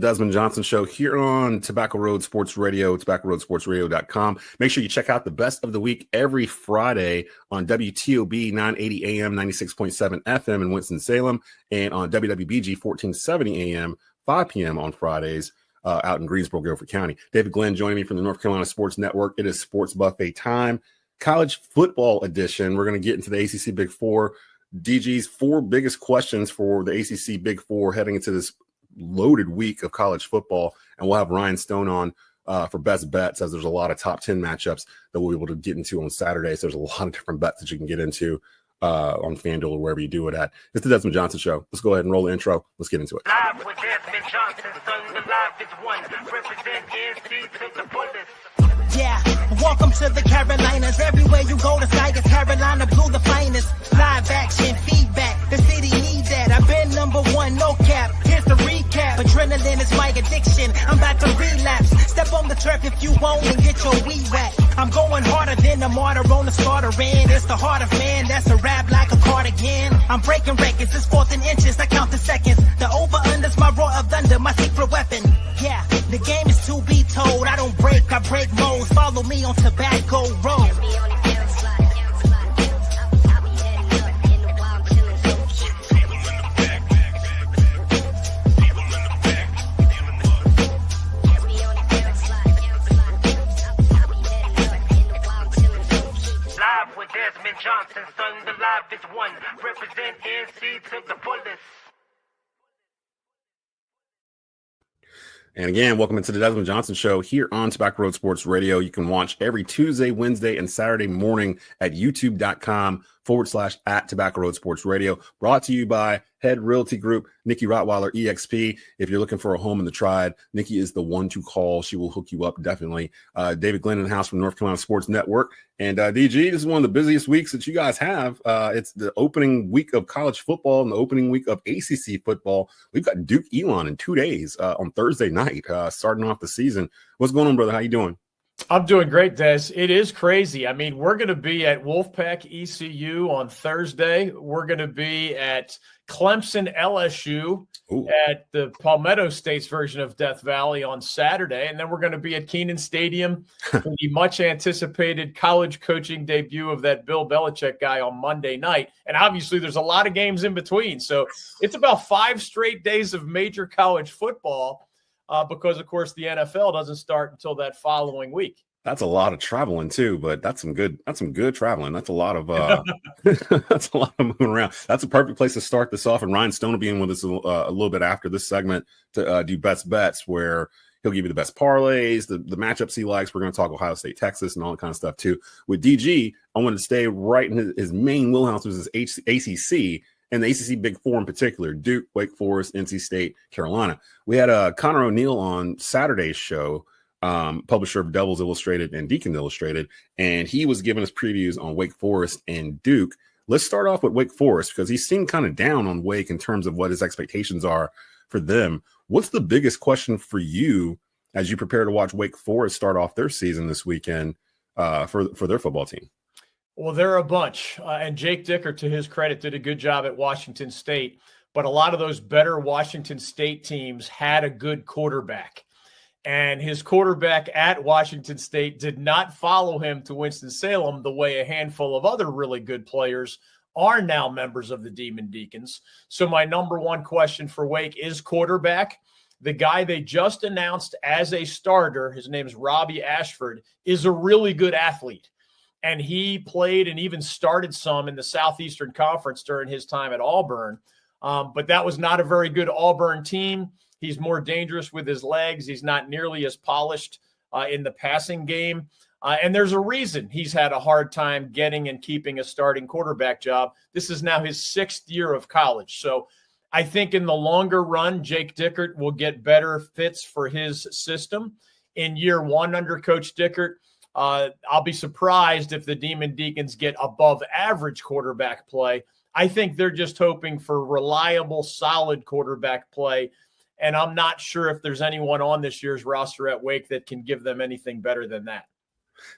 Desmond Johnson Show here on Tobacco Road Sports Radio, tobaccoroadsportsradio.com. Make sure you check out the best of the week every Friday on WTOB 980 AM, 96.7 FM in Winston-Salem, and on WWBG 1470 AM, 5 p.m. on Fridays out in Greensboro, Guilford County. David Glenn joining me from the North Carolina Sports Network. It is Sports Buffet time, college football edition. We're going to get into the ACC Big Four. DG's 4 biggest questions for the ACC Big Four heading into this loaded week of college football, and we'll have Ryan Stone on for best bets, as there's a lot of top 10 matchups that we'll be able to get into on Saturday. So there's a lot of different bets that you can get into on FanDuel or wherever you do it at. It's the Desmond Johnson Show. Let's go ahead and roll the intro. Let's get into it. Live with Desmond Johnson, son, the live is one. Represent NC to the fullest. Yeah, welcome to the Carolinas. Everywhere you go, the sky is Carolina blue, the finest. Live action, feedback, the city needs that. I've been #1, no cap. Here's the recap. Adrenaline is my addiction. I'm about to relapse. Step on the turf if you want and get your wee wet. I'm going harder than a martyr on the starter end. It's the heart of man, that's a rap like a cardigan. I'm breaking records, it's 4th and inches, I count the seconds. The over-under's my roar of thunder, my secret weapon. Yeah, the game is to be told. I don't break, I break modes. Follow me on Tobacco Road. Live with Desmond Johnson, son, the live is one. Represent NC to the fullest. And again, welcome into the Desmond Johnson Show here on Tobacco Road Sports Radio. You can watch every Tuesday, Wednesday, and Saturday morning at youtube.com/@Tobacco Road Sports Radio. Brought to you by Head Realty Group, Nikki Rotteweiler, EXP. If you're looking for a home in the Triad, Nikki is the one to call. She will hook you up, definitely. David Glenn in the house from North Carolina Sports Network. And DG, this is one of the busiest weeks that you guys have. It's the opening week of college football and the opening week of ACC football. We've got Duke Elon in 2 days on Thursday night, starting off the season. What's going on, brother? How you doing? I'm doing great, Des. It is crazy. I mean, we're going to be at Wolfpack ECU on Thursday. We're going to be at Clemson LSU at the Palmetto State's version of Death Valley on Saturday. And then we're going to be at Kenan Stadium for the much-anticipated college coaching debut of that Bill Belichick guy on Monday night. And obviously there's a lot of games in between. So it's about 5 straight days of major college football. Because, of course, the NFL doesn't start until that following week. That's a lot of traveling too, but that's some good traveling. That's a lot of that's a lot of moving around. That's a perfect place to start this off. And Ryan Stone will be in with us a little bit after this segment to do best bets, where he'll give you the best parlays, the matchups he likes. We're going to talk Ohio State, Texas, and all that kind of stuff too. With DG, I wanted to stay right in his main wheelhouse, which is ACC. And the ACC Big Four in particular: Duke, Wake Forest, NC State, Carolina. We had Connor O'Neill on Saturday's show, publisher of Devils Illustrated and Deacon Illustrated, and he was giving us previews on Wake Forest and Duke. Let's start off with Wake Forest, because he seemed kind of down on Wake in terms of what his expectations are for them. What's the biggest question for you as you prepare to watch Wake Forest start off their season this weekend for their football team? Well, there are a bunch, and Jake Dicker, to his credit, did a good job at Washington State, but a lot of those better Washington State teams had a good quarterback, and his quarterback at Washington State did not follow him to Winston-Salem the way a handful of other really good players are now members of the Demon Deacons. So my number one question for Wake is quarterback. The guy they just announced as a starter, his name is Robbie Ashford, is a really good athlete. And he played and even started some in the Southeastern Conference during his time at Auburn. But that was not a very good Auburn team. He's more dangerous with his legs. He's not nearly as polished in the passing game. And there's a reason he's had a hard time getting and keeping a starting quarterback job. This is now his 6th year of college. So I think in the longer run, Jake Dickert will get better fits for his system. In year 1 under Coach Dickert, I'll be surprised if the Demon Deacons get above average quarterback play. I think they're just hoping for reliable, solid quarterback play. And I'm not sure if there's anyone on this year's roster at Wake that can give them anything better than that.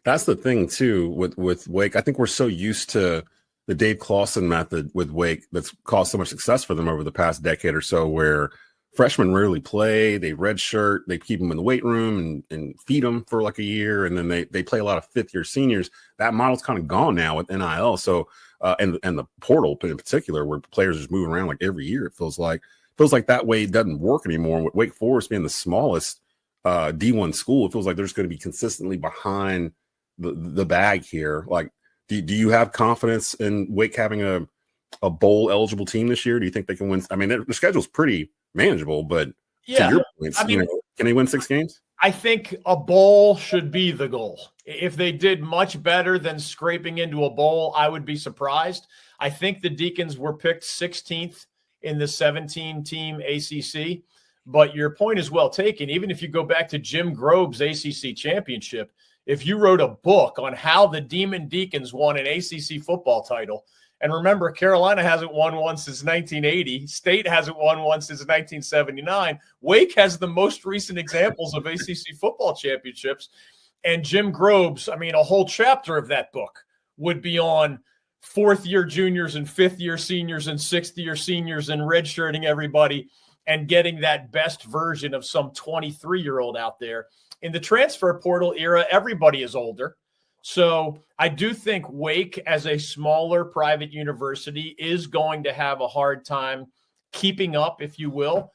That's the thing, too, with Wake. I think we're so used to the Dave Clawson method with Wake that's caused so much success for them over the past decade or so, where freshmen rarely play. They redshirt, they keep them in the weight room and feed them for like a year. And then they play a lot of 5th-year seniors. That model's kind of gone now with NIL. So, and the portal in particular, where players just moving around like every year, it feels like that way it doesn't work anymore. With Wake Forest being the smallest D1 school, it feels like there's going to be consistently behind the bag here. Like, do you have confidence in Wake having a bowl eligible team this year? Do you think they can win? I mean, their schedule's pretty manageable, but to your points, can they win 6 games? I think a bowl should be the goal. If they did much better than scraping into a bowl, I would be surprised. I think the Deacons were picked 16th in the 17-team ACC, but your point is well taken. Even if you go back to Jim Grobe's ACC championship, if you wrote a book on how the Demon Deacons won an ACC football title, and remember, Carolina hasn't won one since 1980. State hasn't won one since 1979. Wake has the most recent examples of ACC football championships. And Jim Grobe's, a whole chapter of that book would be on 4th-year juniors and 5th-year seniors and 6th-year seniors and redshirting everybody and getting that best version of some 23-year-old out there. In the transfer portal era, everybody is older. So I do think Wake, as a smaller private university, is going to have a hard time keeping up, if you will,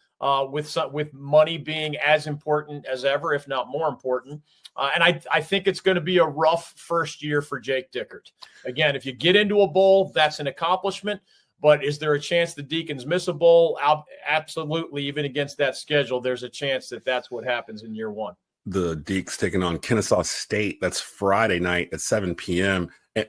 with money being as important as ever, if not more important. And I think it's going to be a rough first year for Jake Dickert. Again, if you get into a bowl, that's an accomplishment. But is there a chance the Deacons miss a bowl? Absolutely. Even against that schedule, there's a chance that that's what happens in year one. The Deeks taking on Kennesaw State. That's Friday night at 7 p.m. And,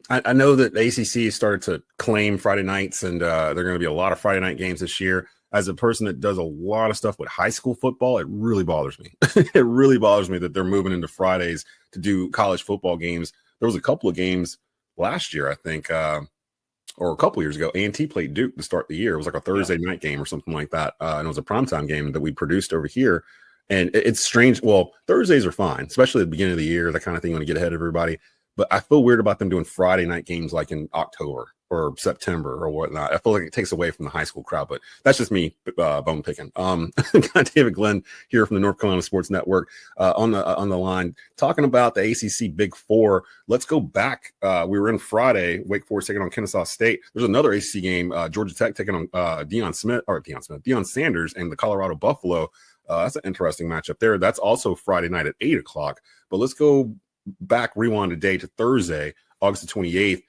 I know that the ACC started to claim Friday nights, and there are going to be a lot of Friday night games this year. As a person that does a lot of stuff with high school football, it really bothers me. It really bothers me that they're moving into Fridays to do college football games. There was a couple of games last year, I think, or a couple years ago. A&T played Duke to start the year. It was like a Thursday night game or something like that. And it was a primetime game that we produced over here. And it's strange. Well, Thursdays are fine, especially at the beginning of the year, that kind of thing. You want to get ahead of everybody. But I feel weird about them doing Friday night games like in October or September or whatnot. I feel like it takes away from the high school crowd, but that's just me bone picking. Got David Glenn here from the North Carolina Sports Network on the line talking about the ACC Big Four. Let's go back. We were in Friday, Wake Forest taking on Kennesaw State. There's another ACC game, Georgia Tech taking on Deion Sanders and the Colorado Buffalo. That's an interesting matchup there. That's also Friday night at 8 o'clock. But let's go back, rewind a day to Thursday, August the 28th.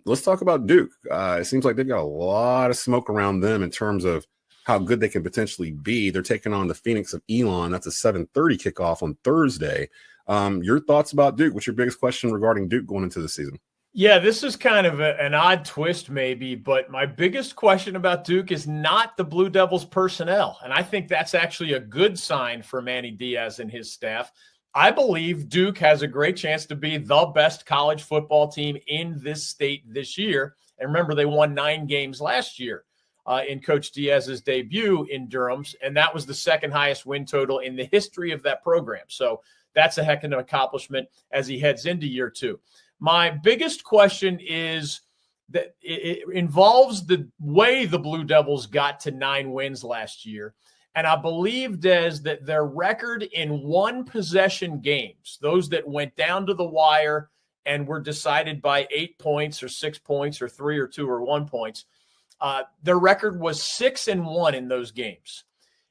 Let's talk about Duke. It seems like they've got a lot of smoke around them in terms of how good they can potentially be. They're taking on the Phoenix of Elon. That's a 7:30 kickoff on Thursday. Your thoughts about Duke? What's your biggest question regarding Duke going into the season? Yeah, this is kind of an odd twist maybe, but my biggest question about Duke is not the Blue Devils personnel. And I think that's actually a good sign for Manny Diaz and his staff. I believe Duke has a great chance to be the best college football team in this state this year. And remember, they won 9 games last year in Coach Diaz's debut in Durham's, and that was the second highest win total in the history of that program. So that's a heck of an accomplishment as he heads into year 2. My biggest question is that it involves the way the Blue Devils got to 9 wins last year. And I believe, Des, that their record in one-possession games, those that went down to the wire and were decided by 8 points or 6 points or 3 or 2 or 1 points, their record was 6-1 in those games.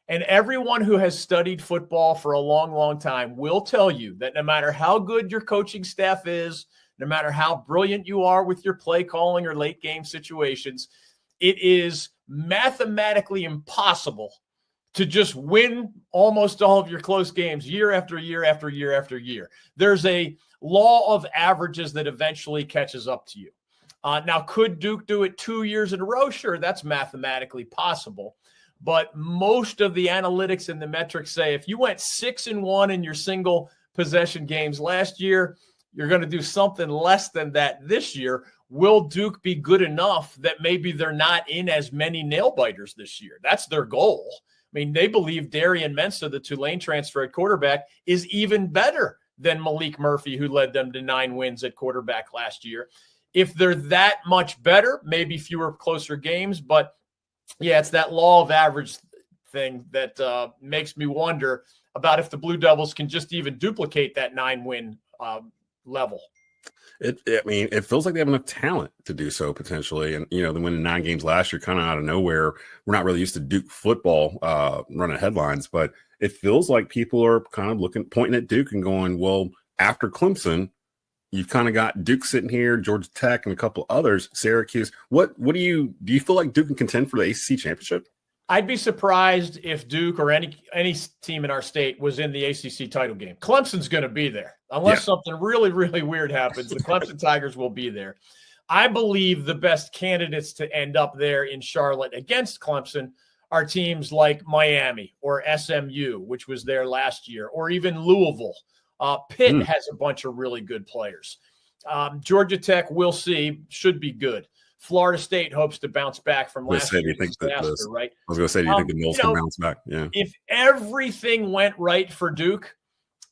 And everyone who has studied football for a long, long time will tell you that no matter how good your coaching staff is, no matter how brilliant you are with your play calling or late game situations, it is mathematically impossible to just win almost all of your close games year after year after year after year. There's a law of averages that eventually catches up to you. Now, could Duke do it 2 years in a row? Sure, that's mathematically possible. But most of the analytics and the metrics say if you went 6-1 in your single possession games last year, you're going to do something less than that this year. Will Duke be good enough that maybe they're not in as many nail biters this year? That's their goal. I mean, they believe Darian Mensah, the Tulane transfer at quarterback, is even better than Malik Murphy, who led them to 9 wins at quarterback last year. If they're that much better, maybe fewer closer games. But, yeah, it's that law of thing that makes me wonder about if the Blue Devils can just even duplicate that 9-win level. I mean, it feels like they have enough talent to do so potentially. And, they winning 9 games last year kind of out of nowhere. We're not really used to Duke football running headlines, but it feels like people are kind of pointing at Duke and going, well, after Clemson, you've kind of got Duke sitting here, Georgia Tech, and a couple others, Syracuse. What do you feel like Duke can contend for the ACC championship? I'd be surprised if Duke or any team in our state was in the ACC title game. Clemson's going to be there. Unless something really, really weird happens, the Clemson Tigers will be there. I believe the best candidates to end up there in Charlotte against Clemson are teams like Miami or SMU, which was there last year, or even Louisville. Pitt has a bunch of really good players. Georgia Tech, we'll see, should be good. Florida State hopes to bounce back from last year's disaster, right? I was going to say, do you think the Noles can bounce back? Yeah. If everything went right for Duke,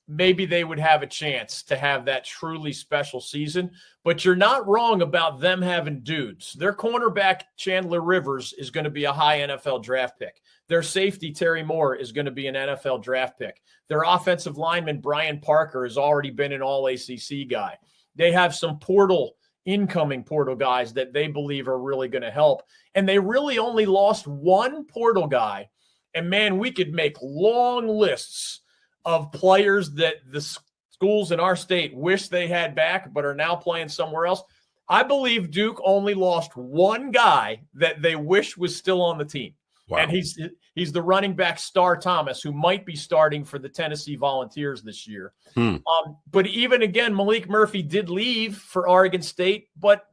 maybe they would have a chance to have that truly special season. But you're not wrong about them having dudes. Their cornerback, Chandler Rivers, is going to be a high NFL draft pick. Their safety, Terry Moore, is going to be an NFL draft pick. Their offensive lineman, Brian Parker, has already been an all-ACC guy. They have some incoming portal guys that they believe are really going to help. And they really only lost one portal guy. And, man, we could make long lists of players that the schools in our state wish they had back but are now playing somewhere else. I believe Duke only lost one guy that they wish was still on the team. Wow. And he's the running back Star Thomas, who might be starting for the Tennessee Volunteers this year. But even again, Malik Murphy did leave for Oregon State, but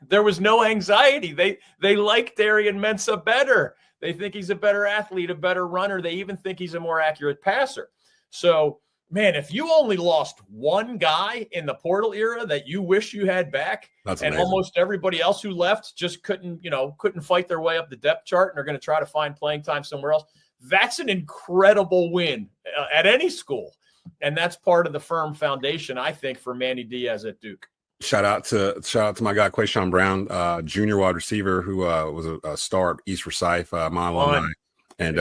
there was no anxiety. They like Darian Mensah better. They think he's a better athlete, a better runner. They even think he's a more accurate passer. So, man, if you only lost one guy in the portal era that you wish you had back, that's and amazing. Almost everybody else who left just couldn't fight their way up the depth chart and are going to try to find playing time somewhere else, that's an incredible win at any school. And that's part of the firm foundation, I think, for Manny Diaz at Duke. Shout out to my guy, Quayshawn Brown, junior wide receiver who was a star at East Forsyth, my alumni. And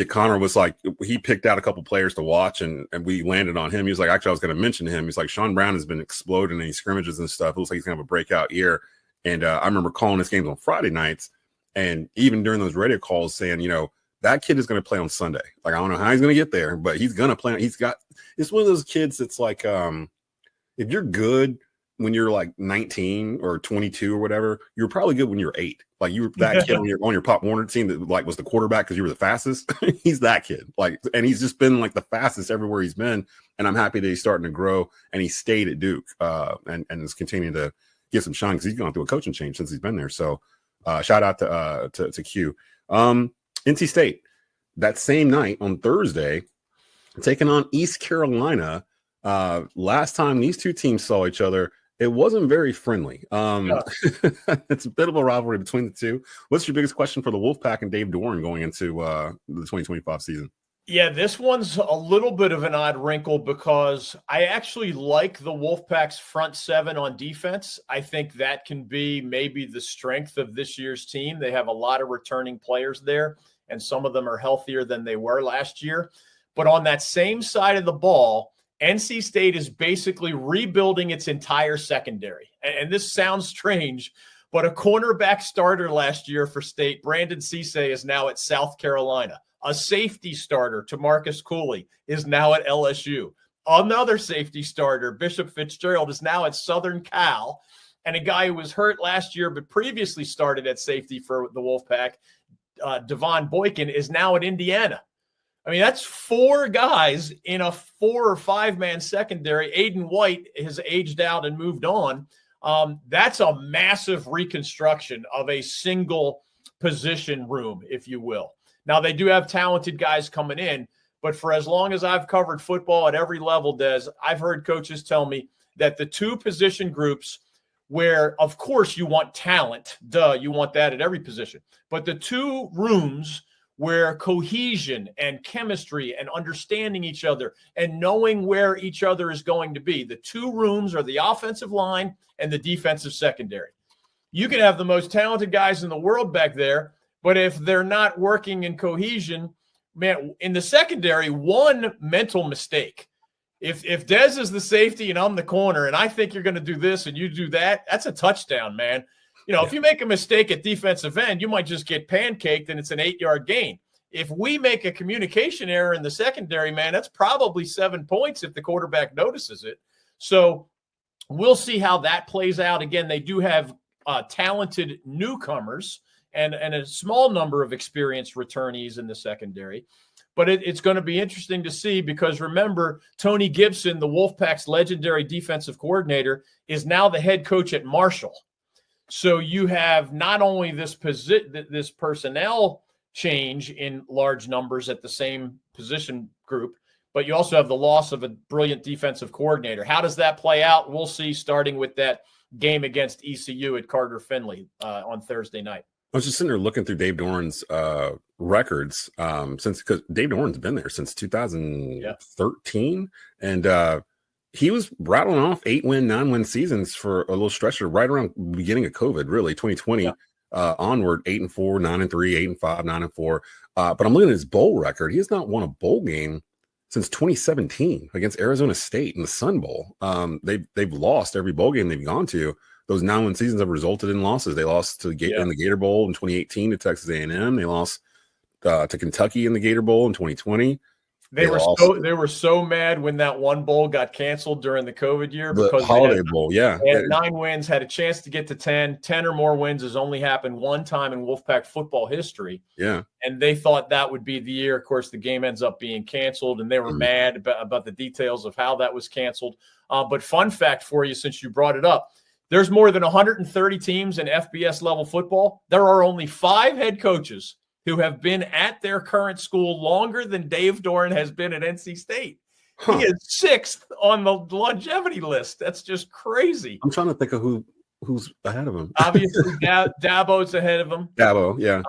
Connor was like, he picked out a couple players to watch and we landed on him. He was like, actually, I was going to mention him. He's like, Sean Brown has been exploding in these scrimmages and stuff. It looks like he's going to have a breakout year. And I remember calling his games on Friday nights. And even during those radio calls saying, that kid is going to play on Sunday. Like, I don't know how he's going to get there, but he's going to play. It's one of those kids that's like, if you're good when you're like 19 or 22 or whatever, you're probably good when you're 8. Like you were that kid on your Pop Warner team that like was the quarterback because you were the fastest. He's that kid. Like, and he's just been like the fastest everywhere he's been. And I'm happy that he's starting to grow and he stayed at Duke and is continuing to get some shine because he's gone through a coaching change since he's been there. So shout out to Q. NC State that same night on Thursday, taking on East Carolina. Last time these two teams saw each other, it wasn't very friendly. It's a bit of a rivalry between the two. What's your biggest question for the Wolfpack and Dave Doran going into the 2025 season? Yeah, this one's a little bit of an odd wrinkle because I actually like the Wolfpack's front seven on defense. I think that can be maybe the strength of this year's team. They have a lot of returning players there, and some of them are healthier than they were last year. But on that same side of the ball, NC State is basically rebuilding its entire secondary. And this sounds strange, but a cornerback starter last year for State, Brandon Cisse, is now at South Carolina. A safety starter, Tamarcus Cooley, is now at LSU. Another safety starter, Bishop Fitzgerald, is now at Southern Cal. And a guy who was hurt last year but previously started at safety for the Wolfpack, Devon Boykin, is now at Indiana. I mean, that's 4 guys in a 4 or 5 man secondary. Aiden White has aged out and moved on. That's a massive reconstruction of a single position room, if you will. Now, they do have talented guys coming in, but for as long as I've covered football at every level, Des, I've heard coaches tell me that the 2 position groups where, of course, you want talent, you want that at every position, but the 2 rooms where cohesion and chemistry and understanding each other and knowing where each other is going to be. The 2 rooms are the offensive line and the defensive secondary. You can have the most talented guys in the world back there, But if they're not working in cohesion, man, in the secondary, one mental mistake. If Dez is the safety and I'm the corner and I think you're going to do this and you do that, that's a touchdown, man. If you make a mistake at defensive end, you might just get pancaked and it's an 8-yard gain. If we make a communication error in the secondary, man, that's probably 7 points if the quarterback notices it. So we'll see how that plays out. Again, they do have talented newcomers and a small number of experienced returnees in the secondary. But it's going to be interesting to see because, remember, Tony Gibson, the Wolfpack's legendary defensive coordinator, is now the head coach at Marshall. So you have not only this personnel change in large numbers at the same position group, but you also have the loss of a brilliant defensive coordinator. How does that play out? We'll see, starting with that game against ECU at Carter Finley on Thursday night. I was just sitting there looking through Dave Doran's records because Dave Doran's been there since 2013, and he was rattling off 8-win, 9-win seasons for a little stretch right around the beginning of COVID, really 2020 onward. 8-4, 9-3, 8-5, 9-4. But I'm looking at his bowl record. He has not won a bowl game since 2017 against Arizona State in the Sun Bowl. They've lost every bowl game they've gone to. Those 9-win seasons have resulted in losses. They lost in the Gator Bowl in 2018 to Texas A&M. They lost to Kentucky in the Gator Bowl in 2020. They were so mad when that one bowl got canceled during the COVID year because the Holiday Bowl. They had 9 wins, had a chance to get to 10. 10 or more wins has only happened one time in Wolfpack football history. Yeah, and they thought that would be the year. Of course, the game ends up being canceled, and they were mad about the details of how that was canceled. But fun fact for you, since you brought it up. There's more than 130 teams in FBS level football. There are only 5 head coaches who have been at their current school longer than Dave Doran has been at NC State. He is 6th on the longevity list. That's just crazy. I'm trying to think of who's ahead of him. Obviously, Dabo's ahead of him. Dabo, yeah.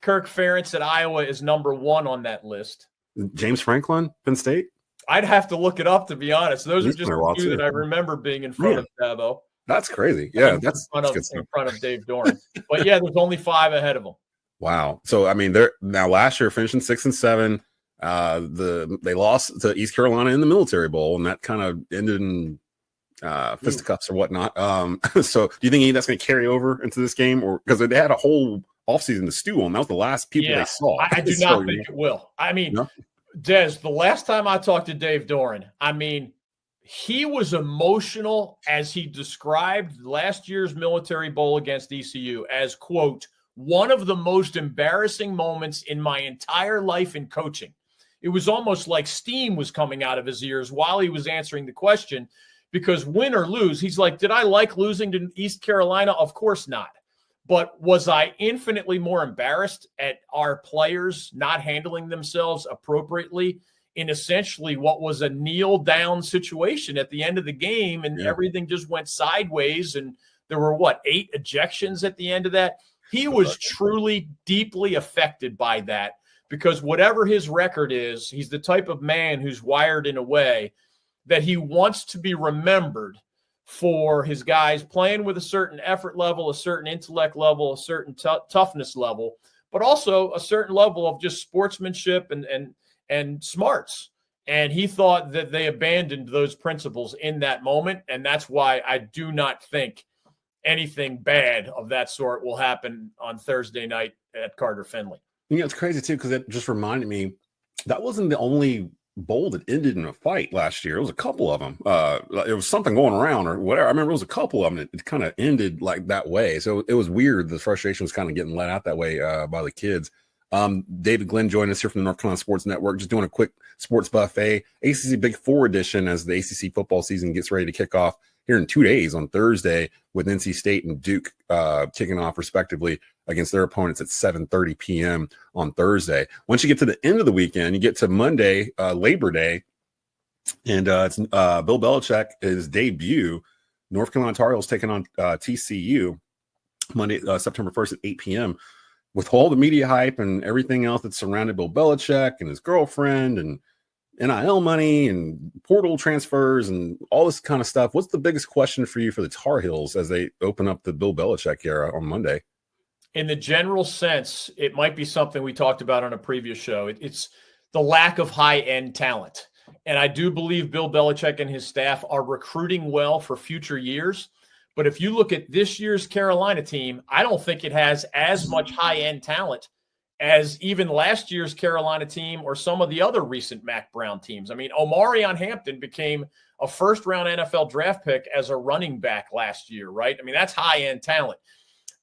Kirk Ferentz at Iowa is number 1 on that list. James Franklin, Penn State? I'd have to look it up, to be honest. Those are just a few that I remember being in front of Dabo. That's crazy. Yeah, that's in front of Dave Doran. But yeah, there's only 5 ahead of him. Wow. So I mean, they're now last year finishing 6 and 7. They lost to East Carolina in the Military Bowl, and that kind of ended in fisticuffs or whatnot. So do you think that's going to carry over into this game, or because they had a whole offseason to stew on? That was the last people they saw. I do not think it will. I mean, Des, the last time I talked to Dave Doran, I mean, he was emotional as he described last year's Military Bowl against ECU as, quote, one of the most embarrassing moments in my entire life in coaching. It was almost like steam was coming out of his ears while he was answering the question, because win or lose, he's like, did I like losing to East Carolina? Of course not. But was I infinitely more embarrassed at our players not handling themselves appropriately in essentially what was a kneel down situation at the end of the game, and everything just went sideways, and there were 8 ejections at the end of that. He was truly deeply affected by that, because whatever his record is, he's the type of man who's wired in a way that he wants to be remembered for his guys playing with a certain effort level, a certain intellect level, a certain toughness level, but also a certain level of just sportsmanship and smarts. And he thought that they abandoned those principles in that moment. And that's why I do not think anything bad of that sort will happen on Thursday night at Carter Finley. It's crazy too, because it just reminded me that wasn't the only bowl that ended in a fight last year. It was a couple of them. It was something going around or whatever. I remember it was a couple of them. It kind of ended like that way. So it was weird. The frustration was kind of getting let out that way by the kids. David Glenn joined us here from the North Carolina Sports Network, just doing a quick sports buffet, ACC Big 4 edition as the ACC football season gets ready to kick off here in 2 days on Thursday, with NC State and Duke kicking off respectively against their opponents at 7:30 p.m. on Thursday. Once you get to the end of the weekend, you get to Monday, Labor Day, and it's Bill Belichick, his debut. North Carolina Tar Heels taking on TCU Monday, September 1st at 8 p.m. With all the media hype and everything else that surrounded Bill Belichick and his girlfriend and NIL money and portal transfers and all this kind of stuff, what's the biggest question for you for the Tar Heels as they open up the Bill Belichick era on Monday? in the general sense, it might be something we talked about on a previous show. It's the lack of high-end talent. And I do believe Bill Belichick and his staff are recruiting well for future years. But if you look at this year's Carolina team, I don't think it has as much high-end talent as even last year's Carolina team or some of the other recent Mac Brown teams. I mean, Omarion Hampton became a first-round NFL draft pick as a running back last year, right? I mean, that's high-end talent.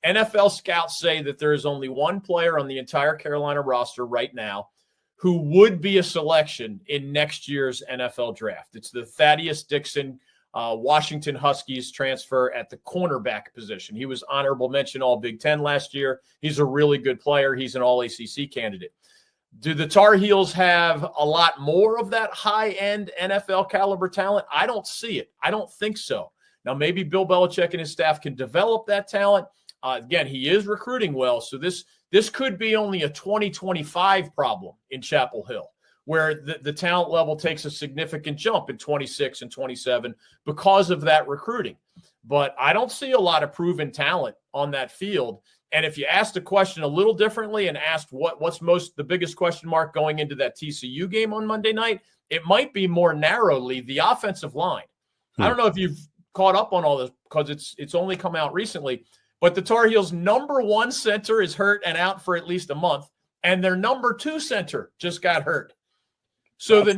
NFL scouts say that there is only one player on the entire Carolina roster right now who would be a selection in next year's NFL draft. It's the Thaddeus Dixon, Washington Huskies transfer at the cornerback position. He was honorable mention All Big Ten last year. He's a really good player. He's an All ACC candidate. Do the Tar Heels have a lot more of that high-end NFL caliber talent? I don't see it. I don't think so. Now, maybe Bill Belichick and his staff can develop that talent. Again, he is recruiting well, so this could be only a 2025 problem in Chapel Hill, where the talent level takes a significant jump in 26 and 27 because of that recruiting. But I don't see a lot of proven talent on that field. And if you asked the question a little differently and asked what's the biggest question mark going into that TCU game on Monday night, it might be more narrowly the offensive line. I don't know if you've caught up on all this because it's only come out recently, but the Tar Heels' number one center is hurt and out for at least a month, and their number two center just got hurt. So the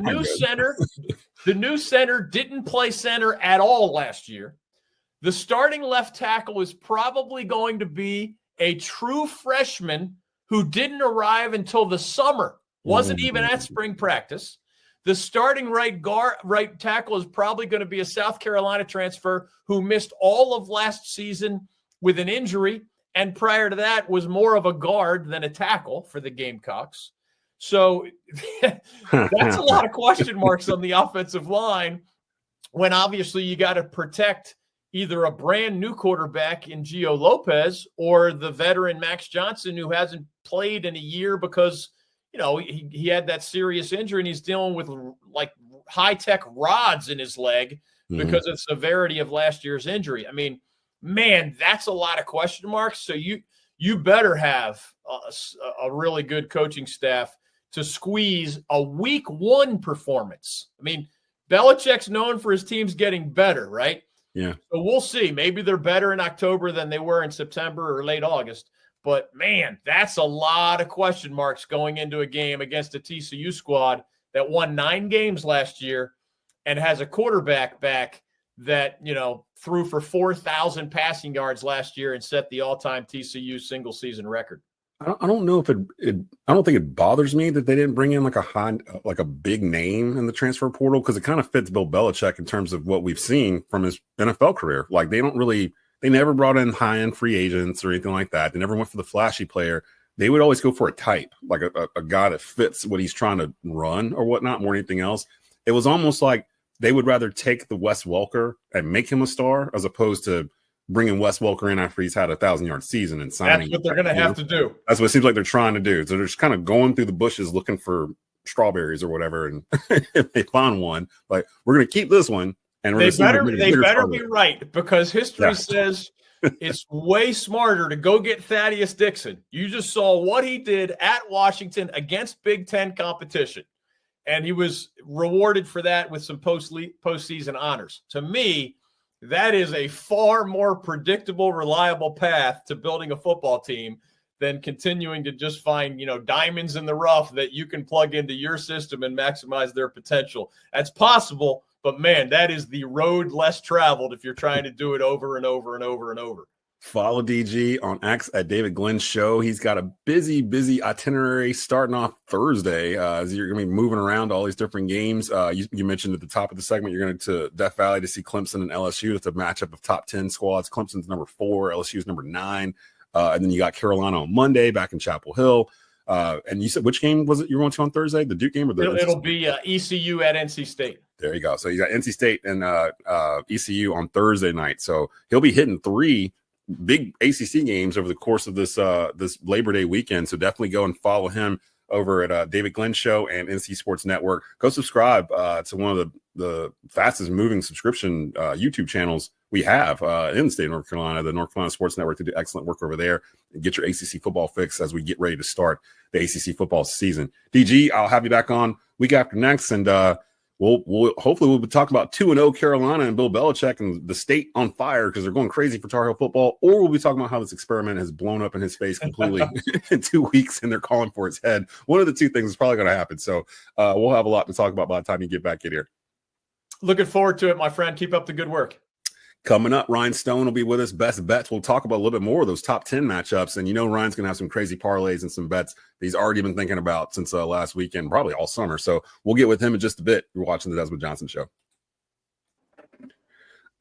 new center didn't play center at all last year. The starting left tackle is probably going to be a true freshman who didn't arrive until the summer, wasn't even at spring practice. The starting right tackle is probably going to be a South Carolina transfer who missed all of last season with an injury, and prior to that was more of a guard than a tackle for the Gamecocks. So that's a lot of question marks on the offensive line when obviously you got to protect either a brand new quarterback in Gio Lopez or the veteran Max Johnson, who hasn't played in a year because, he had that serious injury and he's dealing with like high-tech rods in his leg because of the severity of last year's injury. I mean, man, that's a lot of question marks. So you better have a really good coaching staff to squeeze a week one performance. I mean, Belichick's known for his teams getting better, right? Yeah. So we'll see. Maybe they're better in October than they were in September or late August. But, man, that's a lot of question marks going into a game against a TCU squad that won 9 games last year and has a quarterback back that, threw for 4,000 passing yards last year and set the all-time TCU single-season record. I don't know if I don't think it bothers me that they didn't bring in like a big name in the transfer portal, because it kind of fits Bill Belichick in terms of what we've seen from his NFL career. Like they never brought in high-end free agents or anything like that. They never went for the flashy player. They would always go for a type, like a guy that fits what he's trying to run or whatnot more than anything else. It was almost like they would rather take the Wes Welker and make him a star as opposed to bringing Wes Welker in after he's had a 1,000-yard season and signing. That's what they're going to have to do. That's what it seems like they're trying to do. So they're just kind of going through the bushes looking for strawberries or whatever. And if they find one, like, we're going to keep this one. And they better be right, because history says it's way smarter to go get Thaddeus Dixon. You just saw what he did at Washington against Big Ten competition. And he was rewarded for that with some postseason honors. To me, that is a far more predictable, reliable path to building a football team than continuing to just find, diamonds in the rough that you can plug into your system and maximize their potential. That's possible, but man, that is the road less traveled if you're trying to do it over and over and over and over. Follow DG on X at David Glenn Show. He's got a busy itinerary starting off Thursday as you're going to be moving around all these different games. You mentioned at the top of the segment, you're going to Death Valley to see Clemson and LSU. It's a matchup of top 10 squads. Clemson's number 4, LSU's number 9. And then you got Carolina on Monday back in Chapel Hill. And you said, which game was it you were going to on Thursday? The Duke game or the It'll be ECU at NC State. There you go. So you got NC State and ECU on Thursday night. So he'll be hitting 3 big ACC games over the course of this Labor Day weekend. So definitely go and follow him over at David Glenn Show and NC Sports Network. Go subscribe to one of the fastest moving subscription YouTube channels we have in the state of North Carolina, the North Carolina Sports Network. They do excellent work over there. And get your ACC football fix as we get ready to start the ACC football season. DG, I'll have you back on week after next, and we'll be talking about 2-0 Carolina and Bill Belichick and the state on fire because they're going crazy for Tar Heel football, or we'll be talking about how this experiment has blown up in his face completely in 2 weeks and they're calling for his head. One of the two things is probably going to happen. So we'll have a lot to talk about by the time you get back in here. Looking forward to it, my friend. Keep up the good work. Coming up, Ryan Stone will be with us. Best bets. We'll talk about a little bit more of those top 10 matchups. And Ryan's going to have some crazy parlays and some bets that he's already been thinking about since last weekend, probably all summer. So we'll get with him in just a bit. You're watching the Desmond Johnson Show.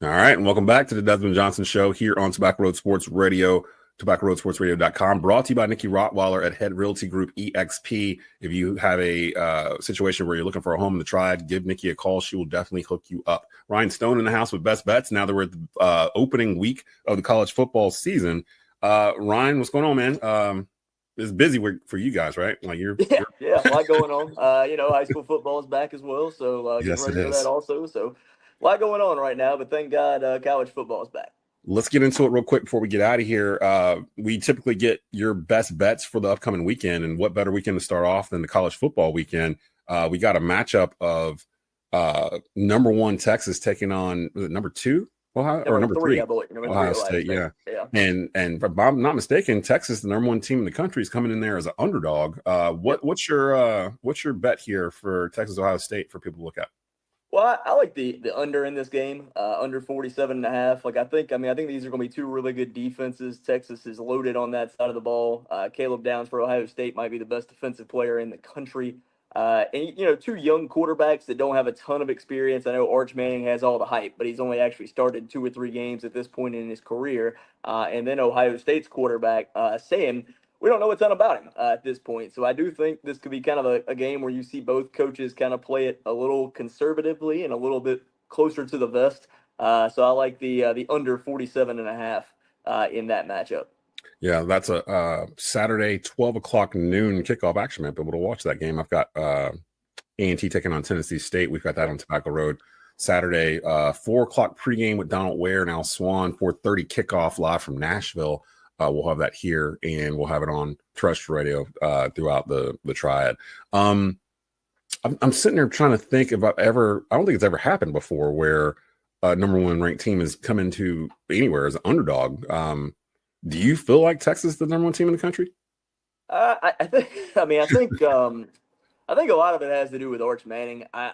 All right. And welcome back to the Desmond Johnson Show here on Tobacco Road Sports Radio, tobaccoroadsportsradio.com, brought to you by Nikki Rotteweiler at Head Realty Group EXP. If you have a situation where you're looking for a home in the Triad, give Nikki a call. She will definitely hook you up. Ryan Stone in the house with Best Bets. Now that we're at the opening week of the college football season. Ryan, what's going on, man? It's busy for you guys, right? Like you're a lot going on. High school football is back as well, so yes, getting ready for that also. So a lot going on right now, but thank God college football is back. Let's get into it real quick before we get out of here. We typically get your best bets for the upcoming weekend, and what better weekend to start off than the college football weekend? We got a matchup of number 1 Texas taking on number 2 Ohio, or number 3 I believe. Ohio State. Yeah. And if I'm not mistaken, Texas, the number 1 team in the country, is coming in there as an underdog. What's your bet here for Texas Ohio State for people to look at? Well, I like the under in this game, under 47.5. I think these are going to be 2 really good defenses. Texas is loaded on that side of the ball. Caleb Downs for Ohio State might be the best defensive player in the country. And 2 young quarterbacks that don't have a ton of experience. I know Arch Manning has all the hype, but he's only actually started 2 or 3 games at this point in his career. And then Ohio State's quarterback, Sam, we don't know a ton about him at this point. So I do think this could be kind of a game where you see both coaches kind of play it a little conservatively and a little bit closer to the vest. So I like the under 47.5 in that matchup. Yeah, that's a Saturday 12 o'clock noon kickoff. Actually, might be able to watch that game. I've got A&T taking on Tennessee State. We've got that on Tobacco Road. Saturday, 4 o'clock pregame with Donald Ware and Al Swan. 4:30 kickoff live from Nashville. We'll have that here, and we'll have it on terrestrial radio throughout the Triad. I'm sitting there trying to think if I don't think it's ever happened before where a number 1 ranked team has come into anywhere as an underdog. Do you feel like Texas is the number 1 team in the country? I think a lot of it has to do with Arch Manning. I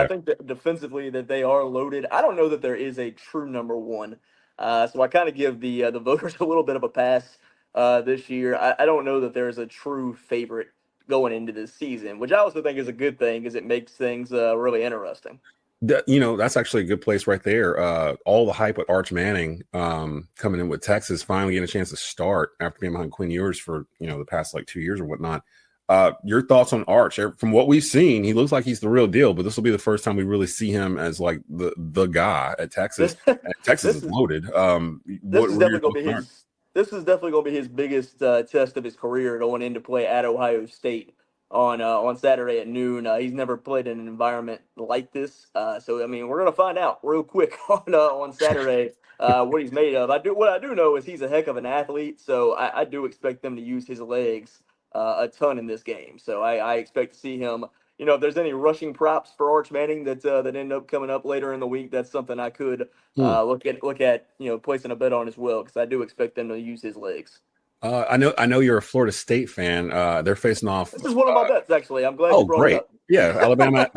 think that defensively that they are loaded. I don't know that there is a true number 1. So I kind of give the voters a little bit of a pass this year. I don't know that there's a true favorite going into this season, which I also think is a good thing because it makes things really interesting. That's actually a good place right there. All the hype with Arch Manning coming in with Texas, finally getting a chance to start after being behind Quinn Ewers for the past 2 years or whatnot. Your thoughts on Arch? From what we've seen, he looks like he's the real deal, but this will be the first time we really see him as like the guy at Texas. Texas is loaded. This is definitely going to be his biggest test of his career going into play at Ohio State on Saturday at noon. He's never played in an environment like this, so we're going to find out real quick on Saturday what he's made of. What I do know is he's a heck of an athlete, so I do expect them to use his legs a ton in this game. So I expect to see him. If there's any rushing props for Arch Manning that end up coming up later in the week, that's something I could look at placing a bet on as well, because I do expect them to use his legs. I know you're a Florida State fan. They're facing off. This is one of my bets, actually. I'm glad you brought great. it up. Yeah, Alabama,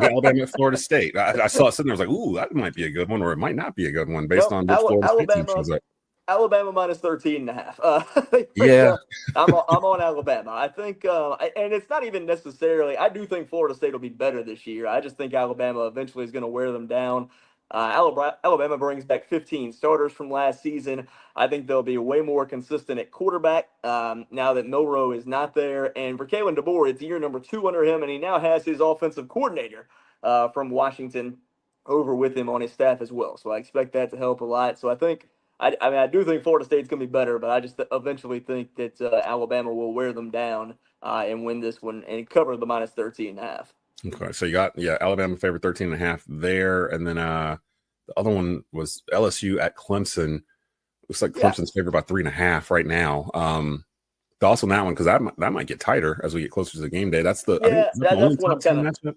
Florida State. I saw it sitting there. I was like, ooh, that might be a good one, or it might not be a good one based on what Florida State team shows up. Alabama minus 13.5. Yeah, I'm on Alabama. I think, and it's not even necessarily. I do think Florida State will be better this year. I just think Alabama eventually is going to wear them down. Alabama brings back 15 starters from last season. I think they'll be way more consistent at quarterback now that Milroe is not there. And for Kalen DeBoer, it's year number 2 under him, and he now has his offensive coordinator from Washington over with him on his staff as well. So I expect that to help a lot. So I think. I do think Florida State's going to be better, but I just eventually think that Alabama will wear them down and win this one and cover the minus 13.5. Okay, so you got Alabama favorite 13.5 there, and then the other one was LSU at Clemson. Looks like Clemson's favored by 3.5 right now. Also that one, because that might get tighter as we get closer to the game day. That's the that's what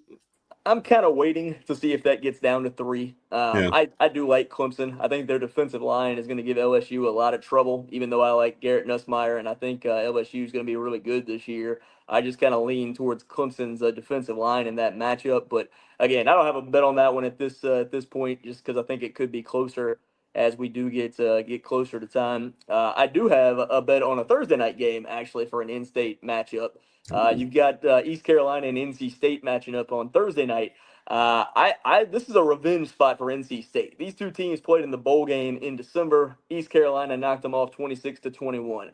I'm kind of waiting to see if that gets down to 3. I do like Clemson. I think their defensive line is going to give LSU a lot of trouble, even though I like Garrett Nussmeier, and I think LSU is going to be really good this year. I just kind of lean towards Clemson's defensive line in that matchup. But again, I don't have a bet on that one at this point, just because I think it could be closer as we do get closer to time. I do have a bet on a Thursday night game, actually, for an in-state matchup. You've got East Carolina and NC State matching up on Thursday night. This is a revenge spot for NC State. These two teams played in the bowl game in December. East Carolina knocked them off 26-21.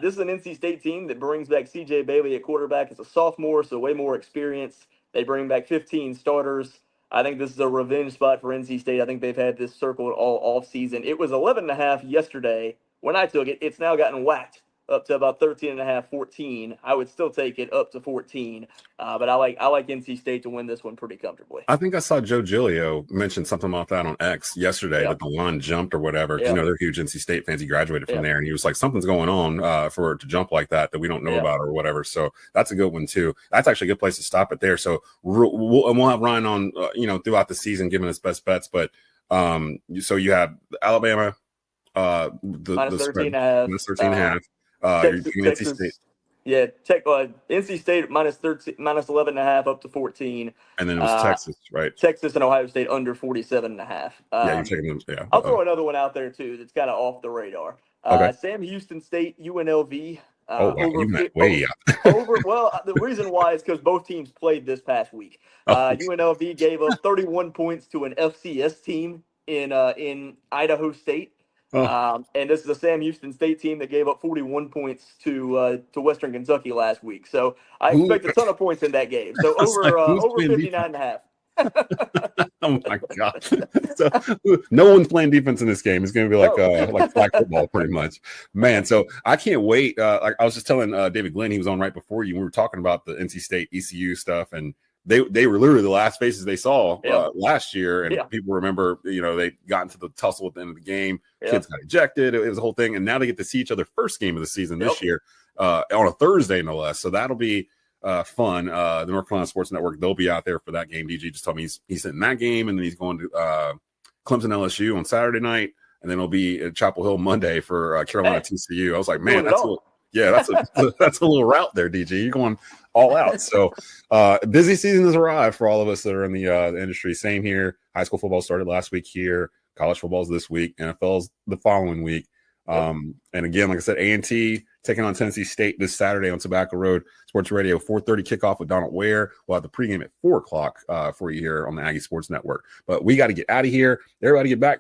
This is an NC State team that brings back C.J. Bailey at quarterback as a sophomore, so way more experience. They bring back 15 starters. I think this is a revenge spot for NC State. I think they've had this circled all off season. It was 11.5 yesterday when I took it. It's now gotten whacked up to about 13.5, 14. I would still take it up to 14, but I like NC State to win this one pretty comfortably. I think I saw Joe Giglio mention something about that on X yesterday, that the line jumped or whatever. You know, they're huge NC State fans. He graduated from there, and he was like, something's going on for it to jump like that we don't know about or whatever. So that's a good one too. That's actually a good place to stop it there. So we'll have Ryan on, throughout the season giving us best bets. But so you have Alabama, minus 13.5. Minus 13.5. Texas, NC State. Yeah, NC State minus 11.5 up to 14. And then it was Texas, right? Texas and Ohio State under 47.5. You're taking them. Yeah. I'll throw another one out there too that's kind of off the radar. Sam Houston State, UNLV. Way out. The reason why is because both teams played this past week. UNLV gave up 31 points to an FCS team in Idaho State. And this is the Sam Houston State team that gave up 41 points to Western Kentucky last week. So I expect a ton of points in that game. So over 59.5. Oh my God! So no one's playing defense in this game. It's going to be like flag football, pretty much, man. So I can't wait. Like I was just telling David Glenn, he was on right before you. We were talking about the NC State ECU stuff, and they were literally the last faces they saw last year, and people remember, they got into the tussle at the end of the game. Kids got ejected. It was a whole thing, and now they get to see each other first game of the season this year on a Thursday, no less. So that'll be fun. The North Carolina Sports Network, they'll be out there for that game. DG just told me he's in that game, and then he's going to Clemson LSU on Saturday night, and then it'll be at Chapel Hill Monday for Carolina TCU. I was like, man, that's that's a little route there, DG. You're going all out. So busy season has arrived for all of us that are in the industry. Same here. High school football started last week here. College football's this week. NFL's the following week. And again, like I said, A&T taking on Tennessee State this Saturday on Tobacco Road. Sports Radio, 4:30 kickoff with Donald Ware. We'll have the pregame at 4 o'clock for you here on the Aggie Sports Network. But we got to get out of here. Everybody get back.